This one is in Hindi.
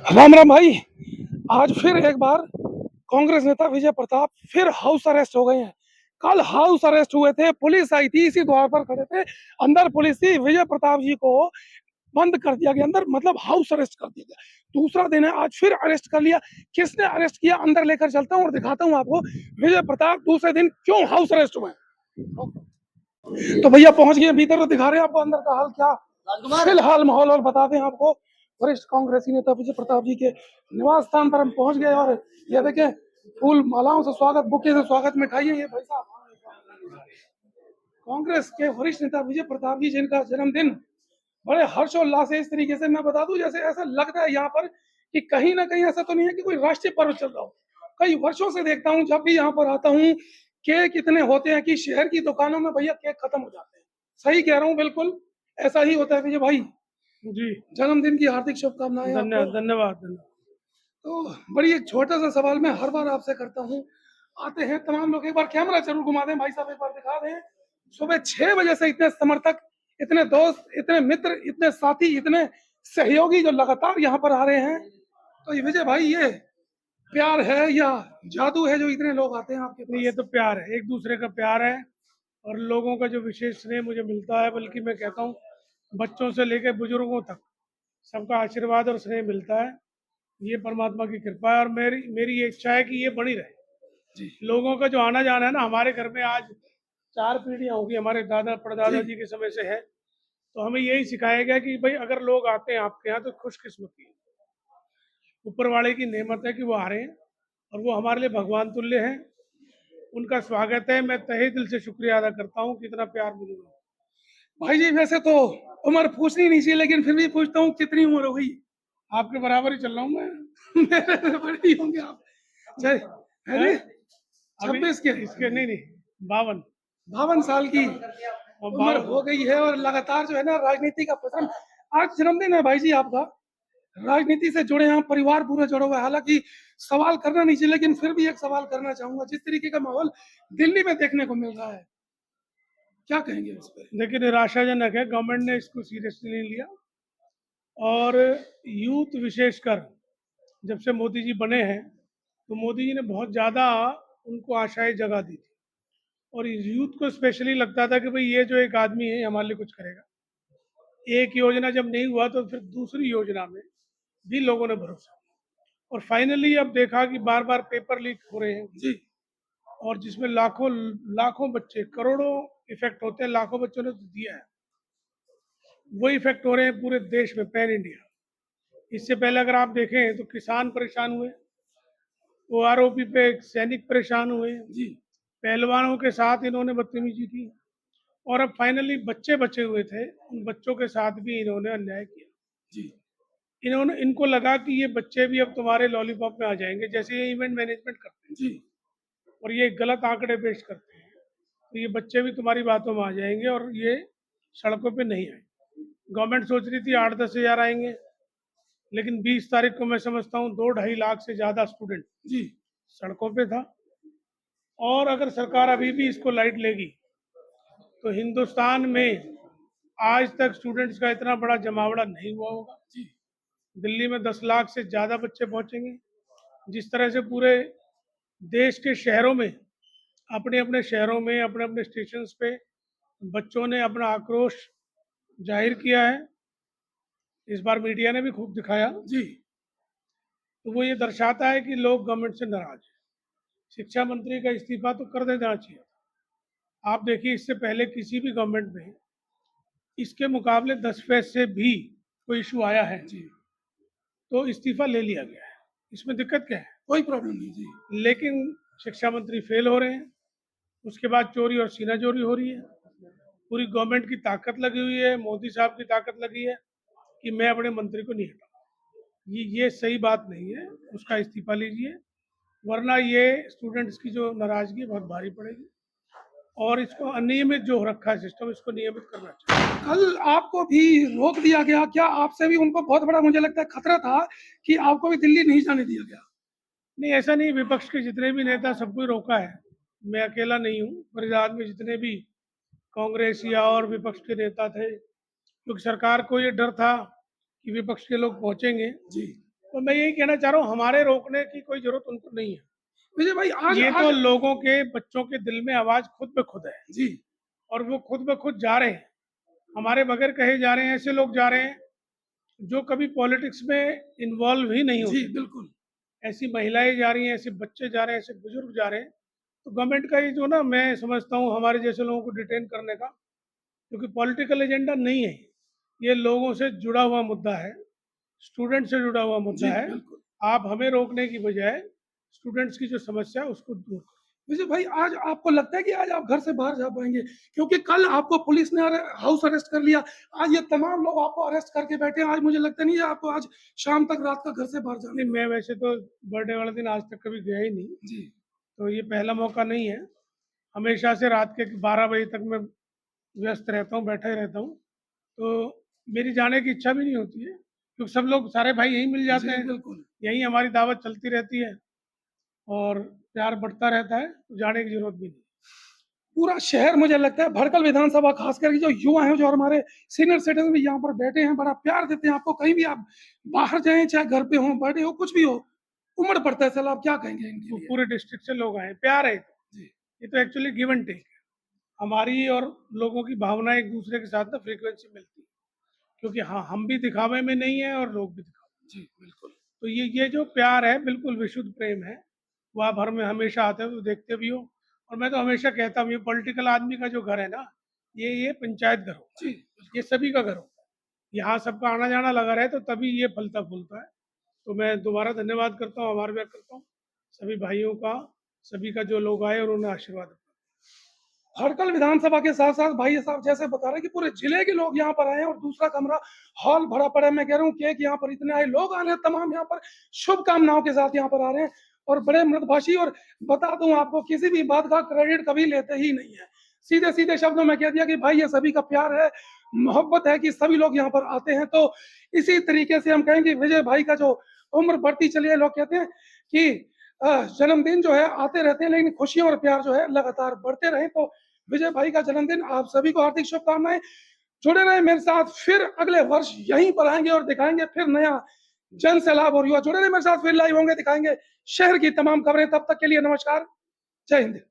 राम राम भाई। आज फिर एक बार कांग्रेस नेता विजय प्रताप फिर हाउस अरेस्ट हो गए हैं। कल हाउस अरेस्ट हुए थे, पुलिस आई थी, इसी द्वार पर खड़े थे, अंदर पुलिस थी, विजय प्रताप जी को बंद कर दिया गया, अंदर मतलब हाउस अरेस्ट कर दिया गया। दूसरा दिन है, आज फिर अरेस्ट कर लिया। किसने अरेस्ट किया, अंदर लेकर चलता हूँ और दिखाता हूँ आपको विजय प्रताप दूसरे दिन क्यों हाउस अरेस्ट हुए हैं। तो भैया पहुंच गए भीतर, तो दिखा रहे हैं आपको अंदर का हाल क्या फिलहाल माहौल, और बता दें आपको वरिष्ठ कांग्रेसी नेता विजय प्रताप जी के निवास स्थान पर हम पहुंच गए। और ये देखें, फूल मालाओं से स्वागत, बुके से स्वागत, मिठाई है ये भाई साहब। कांग्रेस के वरिष्ठ नेता विजय प्रताप जी, जिनका जन्मदिन बड़े हर्षोल्लास से, इस तरीके से मैं बता दूं जैसे ऐसा लगता है यहाँ पर कि कहीं ना कहीं ऐसा तो नहीं है कि कोई राष्ट्रीय पर्व चल रहा हो। कई वर्षों से देखता हूँ, जब भी यहाँ पर आता हूँ, केक इतने होते हैं कि शहर की दुकानों में भैया केक खत्म हो जाते हैं। सही कह रहा हूँ, बिल्कुल ऐसा ही होता है विजय भाई। जी, जन्मदिन की हार्दिक शुभकामनाएं आपको। धन्यवाद धन्यवाद धन्यवाद। तो बड़ी एक छोटा सा सवाल मैं हर बार आपसे करता हूँ, आते हैं तमाम लोग, एक बार कैमरा जरूर घुमा दें भाई साहब, एक बार दिखा दें। सुबह 6 बजे से इतने समर्थक, इतने दोस्त, इतने मित्र, इतने साथी, इतने सहयोगी जो लगातार यहाँ पर आ रहे हैं, तो ये विजय भाई, ये प्यार है या जादू है जो इतने लोग आते हैं आपके नहीं, ये पास? तो प्यार है, एक दूसरे का प्यार है। और लोगों का जो विशेष स्नेह मुझे मिलता है, बल्कि मैं कहता हूँ बच्चों से लेकर बुजुर्गों तक सबका आशीर्वाद और स्नेह मिलता है। ये परमात्मा की कृपा है और मेरी मेरी ये इच्छा है कि ये बनी रहे। जी लोगों का जो आना जाना है ना, हमारे घर में आज 4 पीढ़ियाँ होगी, हमारे दादा जी परदादा जी के समय से है। तो हमें यही सिखाया गया कि भाई अगर लोग आते हैं आपके यहाँ तो खुशकिस्मती है, ऊपर वाले की नेमत है कि वो आ रहे हैं और वो हमारे लिए भगवान तुल्य हैं। उनका स्वागत है, मैं तहे दिल से शुक्रिया अदा करता हूँ कि इतना प्यार मुझे मिला। भाई जी, वैसे तो उम्र पूछनी नहीं चाहिए, लेकिन फिर भी पूछता हूँ, कितनी उम्र हो गई? आपके बराबर ही चल रहा हूँ मैं। मेरे से बड़े ही होंगे आप। जय, है हैं? जी। अभी 26 के, इसके नहीं नहीं, 52 52 साल की और उम्र 52। हो गई है, और लगातार जो है ना राजनीति का पसंद। आज जन्मदिन है भाई जी आपका, राजनीति से जुड़े हैं, परिवार पूरा जुड़ा हुआ है। हालांकि सवाल करना नहीं चाहिए, लेकिन फिर भी एक सवाल करना चाहूंगा। जिस तरीके का माहौल दिल्ली में देखने को मिल रहा है, क्या कहेंगे इस पे? देखिए, निराशाजनक है, गवर्नमेंट ने इसको सीरियसली नहीं लिया। और यूथ विशेषकर जब से मोदी जी बने हैं, तो मोदी जी ने बहुत ज़्यादा उनको आशाएं जगा दी थी। और इस यूथ को स्पेशली लगता था कि भाई ये जो एक आदमी है ये हमारे लिए कुछ करेगा। एक योजना जब नहीं हुआ तो फिर दूसरी योजना में भी लोगों ने भरोसा किया। और फाइनली अब देखा कि बार बार पेपर लीक हो रहे हैं, जी और जिसमें लाखों लाखों बच्चे, करोड़ों इफेक्ट होते हैं, लाखों बच्चों ने तो दिया है, वो इफेक्ट हो रहे हैं पूरे देश में, पैन इंडिया। इससे पहले अगर आप देखें तो किसान परेशान हुए, ओ आरोपी पे सैनिक परेशान हुए, जी पहलवानों के साथ इन्होंने बदतमीजी की, और अब फाइनली बच्चे बचे हुए थे, उन बच्चों के साथ भी इन्होंने अन्याय किया। जी इनको लगा कि ये बच्चे भी अब तुम्हारे लॉलीपॉप में आ जाएंगे, जैसे ये इवेंट मैनेजमेंट करते हैं जी और ये गलत आंकड़े पेश करते हैं, तो ये बच्चे भी तुम्हारी बातों में आ जाएंगे और ये सड़कों पे नहीं आए। गवर्नमेंट सोच रही थी 8-10 हज़ार आएंगे, लेकिन 20 तारीख को मैं समझता हूँ 2-2.5 लाख से ज़्यादा स्टूडेंट जी सड़कों पे था। और अगर सरकार अभी भी इसको लाइट लेगी तो हिंदुस्तान में आज तक स्टूडेंट्स का इतना बड़ा जमावड़ा नहीं हुआ होगा। जी दिल्ली में 10 लाख से ज़्यादा बच्चे पहुंचेंगे। जिस तरह से पूरे देश के शहरों में, अपने अपने शहरों में, अपने अपने स्टेशन पे बच्चों ने अपना आक्रोश जाहिर किया है, इस बार मीडिया ने भी खूब दिखाया, जी तो वो ये दर्शाता है कि लोग गवर्नमेंट से नाराज हैं। शिक्षा मंत्री का इस्तीफा तो कर देना चाहिए। आप देखिए, इससे पहले किसी भी गवर्नमेंट में इसके मुकाबले 10 पैसे भी कोई इशू आया है जी तो इस्तीफा ले लिया गया है। इसमें दिक्कत क्या है? कोई प्रॉब्लम नहीं जी। लेकिन शिक्षा मंत्री फेल हो रहे हैं, उसके बाद चोरी और सीना चोरी हो रही है। पूरी गवर्नमेंट की ताकत लगी हुई है, मोदी साहब की ताकत लगी है कि मैं अपने मंत्री को नहीं हटाऊंगा। ये सही बात नहीं है, उसका इस्तीफा लीजिए, वरना ये स्टूडेंट्स की जो नाराजगी बहुत भारी पड़ेगी। और इसको अनियमित जो हो रखा है सिस्टम, इसको नियमित करना चाहिए। कल आपको भी रोक दिया गया, क्या आपसे भी उनको बहुत बड़ा, मुझे लगता है, खतरा था कि आपको भी दिल्ली नहीं जाने दिया गया? नहीं, ऐसा नहीं, विपक्ष के जितने भी नेता सबको रोका है, मैं अकेला नहीं हूँ। परिषद में जितने भी कांग्रेस या और विपक्ष के नेता थे, क्योंकि सरकार को ये डर था कि विपक्ष के लोग पहुंचेंगे जी तो मैं यही कहना चाह रहा हूँ, हमारे रोकने की कोई जरूरत उनको नहीं है। विजय भाई आज ये आज तो लोगों के, बच्चों के दिल में आवाज खुद ब खुद है, जी और वो खुद ब खुद जा रहे हैं, हमारे बगैर कहे जा रहे हैं। ऐसे लोग जा रहे हैं जो कभी पॉलिटिक्स में इन्वॉल्व ही नहीं जी होते, बिल्कुल ऐसी महिलाएं जा रही हैं, ऐसे बच्चे जा रहे हैं, ऐसे बुजुर्ग जा रहे हैं। तो गवर्नमेंट का ये जो ना, मैं समझता हूँ हमारे जैसे लोगों को डिटेन करने का, क्योंकि पॉलिटिकल एजेंडा नहीं है, ये लोगों से जुड़ा हुआ मुद्दा है, स्टूडेंट से जुड़ा हुआ मुद्दा जी है। बिल्कुल आप हमें रोकने की बजाय स्टूडेंट्स की जो समस्या है उसको दूर करो। विजय भाई आज आपको लगता है कि आज आप घर से बाहर जा पाएंगे क्योंकि कल आपको पुलिस ने हाउस अरेस्ट कर लिया, आज ये तमाम लोग आपको अरेस्ट करके बैठे हैं, आज मुझे लगता नहीं है आपको आज शाम तक रात का घर से बाहर जाना। नहीं, मैं वैसे तो बर्थडे वाले दिन आज तक कभी गया ही नहीं, जी तो ये पहला मौका नहीं है। हमेशा से रात के 12 बजे तक मैं व्यस्त रहता हूँ, बैठा ही रहता हूँ। तो मेरी जाने की इच्छा भी नहीं होती है, क्योंकि सब लोग, सारे भाई यहीं मिल जाते जी हैं, बिल्कुल यहीं हमारी दावत चलती रहती है और प्यार बढ़ता रहता है, तो जाने की जरूरत भी नहीं। पूरा शहर मुझे लगता है भड़कल विधानसभा खास करके जो युवा हैं जो हमारे सीनियर सिटीजन भी यहाँ पर बैठे हैं बड़ा प्यार देते हैं आपको, कहीं भी आप बाहर जाएं चाहे घर पे हो बर्थडे हो कुछ भी हो उमड़ पड़ता है। सर आप क्या कहेंगे इनके वो लिए? पूरे डिस्ट्रिक्ट से लोग आए, प्यार है। जी ये तो एक्चुअली गिव एंड टेक है, हमारी और लोगों की भावना एक दूसरे के साथ ना फ्रीक्वेंसी मिलती है, क्योंकि हाँ, हम भी दिखावे में नहीं है और लोग भी दिखावे। जी बिल्कुल तो ये जो प्यार है, बिल्कुल विशुद्ध प्रेम है, वो आप हर में हमेशा आते हो तो देखते भी हो। और मैं तो हमेशा कहता हूँ, ये पॉलिटिकल आदमी का जो घर है ना, ये पंचायत घर होता जी है, ये सभी का घर होता है। यहाँ सबका आना जाना लगा रहे तो तभी ये फलता फूलता है। तो मैं दोबारा धन्यवाद करता हूँ, आभार व्यक्त करता हूँ सभी भाइयों का, सभी का जो लोग आए और उन्हें आशीर्वाद दिया। हड़कल विधानसभा के साथ साथ भाई साहब जैसे बता रहे हैं कि पूरे जिले के लोग यहाँ पर आए हैं और दूसरा कमरा हॉल भरा पड़ा है। मैं कह रहा हूँ केक यहाँ पर इतने आए लोग आ रहे हैं, तमाम यहाँ पर शुभकामनाओं के साथ यहाँ पर आ रहे हैं और बड़े मृदभाषी। और बता दूं आपको किसी भी बात का क्रेडिट कभी लेते ही नहीं है, सीधे सीधे शब्दों में कह दिया कि भाई ये सभी का प्यार है, मोहब्बत है कि सभी लोग यहाँ पर आते हैं। तो इसी तरीके से हम कहेंगे विजय भाई का जो उम्र बढ़ती चली है, लोग कहते हैं कि जन्मदिन जो है आते रहते हैं लेकिन खुशियां और प्यार जो है लगातार बढ़ते रहे। तो विजय भाई का जन्मदिन आप सभी को हार्दिक शुभकामनाएं। जुड़े रहे मेरे साथ, फिर अगले वर्ष यहीं पर आएंगे और दिखाएंगे फिर नया जन सैलाब और युवा। जुड़े रहे मेरे साथ, फिर लाइव होंगे, दिखाएंगे शहर की तमाम खबरें। तब तक के लिए नमस्कार, जय हिंद।